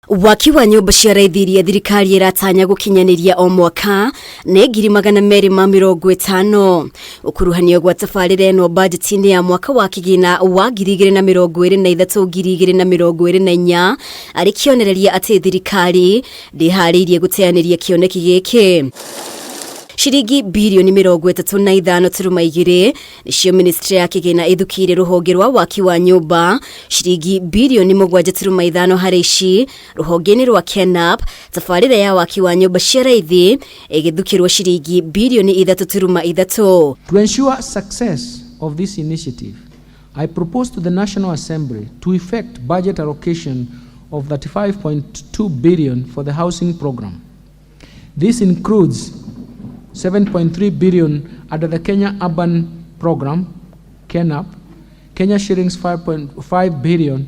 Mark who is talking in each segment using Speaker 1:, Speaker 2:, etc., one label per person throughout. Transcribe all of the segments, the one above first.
Speaker 1: Waki wa nyumba cia RAITHI thirikari iratanya gukinyaniria o mwaka ne 250 ukuruhanio gwa tafarire no budget-ini ya mwaka wa KIGINA wa 2023-2024 ari kionereria ati thirikari ndihariirie guteaniria kioneki giki. Shiringi mbirioni 35.2 nicio Ministry ya KIGINA ithukire ruhonge rwa waki wa nyumba. Shiringi mbirioni 7.5 hari ici ruhonge-ini rwa KENAP tafarire ya waki wa nyumba cia RAITHI igithukirwo shiringi mbirioni 3.3.
Speaker 2: To ensure success of this initiative, I propose to the National Assembly to effect budget allocation of 35.2 billion for the housing program. This includes 7.3 billion under the Kenya Urban Program, KENAP, Kenya shillings 5.5 billion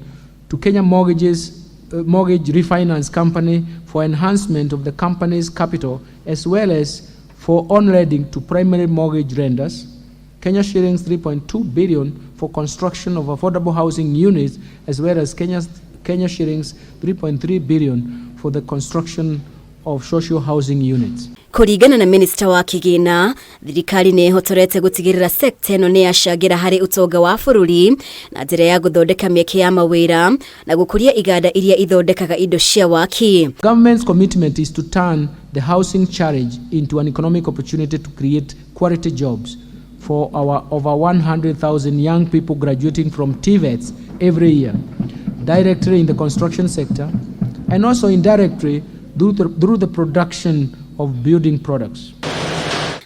Speaker 2: to Kenya Mortgage Refinance Company for enhancement of the company's capital, as well as for on-lending to primary mortgage lenders, Kenya shillings 3.2 billion for construction of affordable housing units, as well as Kenya shillings 3.3 billion for the construction of social housing units.
Speaker 1: Kuringana na Minista wa KIGINA, thirikari ni ihotorete gutigirira sekta ino ni yacagira hari utonga wa bururi na njira ya guthondeka mieke ya mawira na gukuria iganda iria ithondekaga indo cia waki.
Speaker 2: Government's commitment is to turn the housing challenge into an economic opportunity to create quality jobs for our over 100,000 young people graduating from TVETs every year, directly in the construction sector and also indirectly through the production of building products.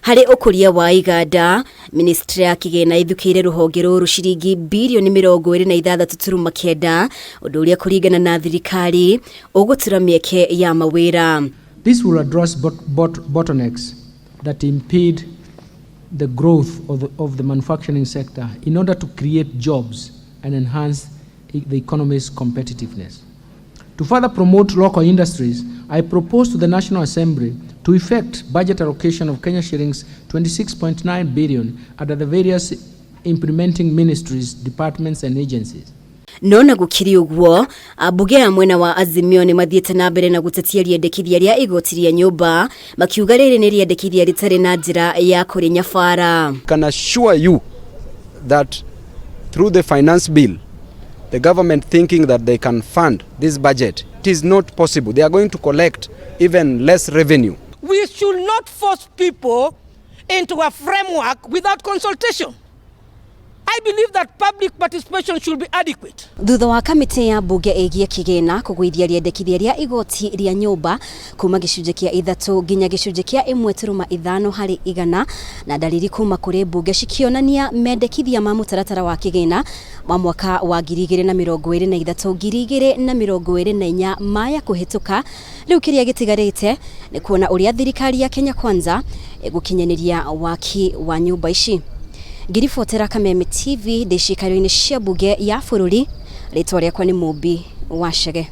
Speaker 1: Hari ukuria wa iganda, Ministry ya KIGINA ithukire ruhonge ruru shiringi mbirioni 26.9 undu uria kuringana na thirikari ugutura mieke ya mawira.
Speaker 2: This will address bottlenecks that impede the growth of the manufacturing sector in order to create jobs and enhance the economy's competitiveness. To further promote local industries, I propose to the National Assembly to effect budget allocation of Kenya shillings 26.9 billion under the various implementing ministries, departments and agencies.
Speaker 1: Nona gukiri UGUO, ambunge ya mwena wa Azimio ni mathiete na mbere na gutetia riendekithia ria igoti ria nyumba, makiuga riri ni riendekithia ritari na njira ya kurinya fara.
Speaker 3: Can assure you that through the finance bill, the government thinking that they can fund this budget, it is not possible. They are going to collect even less revenue.
Speaker 4: We should not force people into a framework without consultation. I believe that public participation should be adequate.
Speaker 1: Thutha wa kamiti ya mbunge igie KIGINA kugwithia riendekithia ria igoti ria nyumba kuma gicunje kia 3 nginya gicunje kia 1.5 hari igana na dalili kuma kuri mbunge cikionania mendekithia ma mutaratara wa KIGINA wa mwaka wa 2023-2024 maya kuhituka riu kiria gitigarite ni kuona uria thirikari ya Kenya Kwanza gukinyaniria waki wa nyumba ici. Ngiribotera Kameme TV ndicikaro-ini cia mbunge ya bururi, ritwa riakwa ni Mumbi Wachage.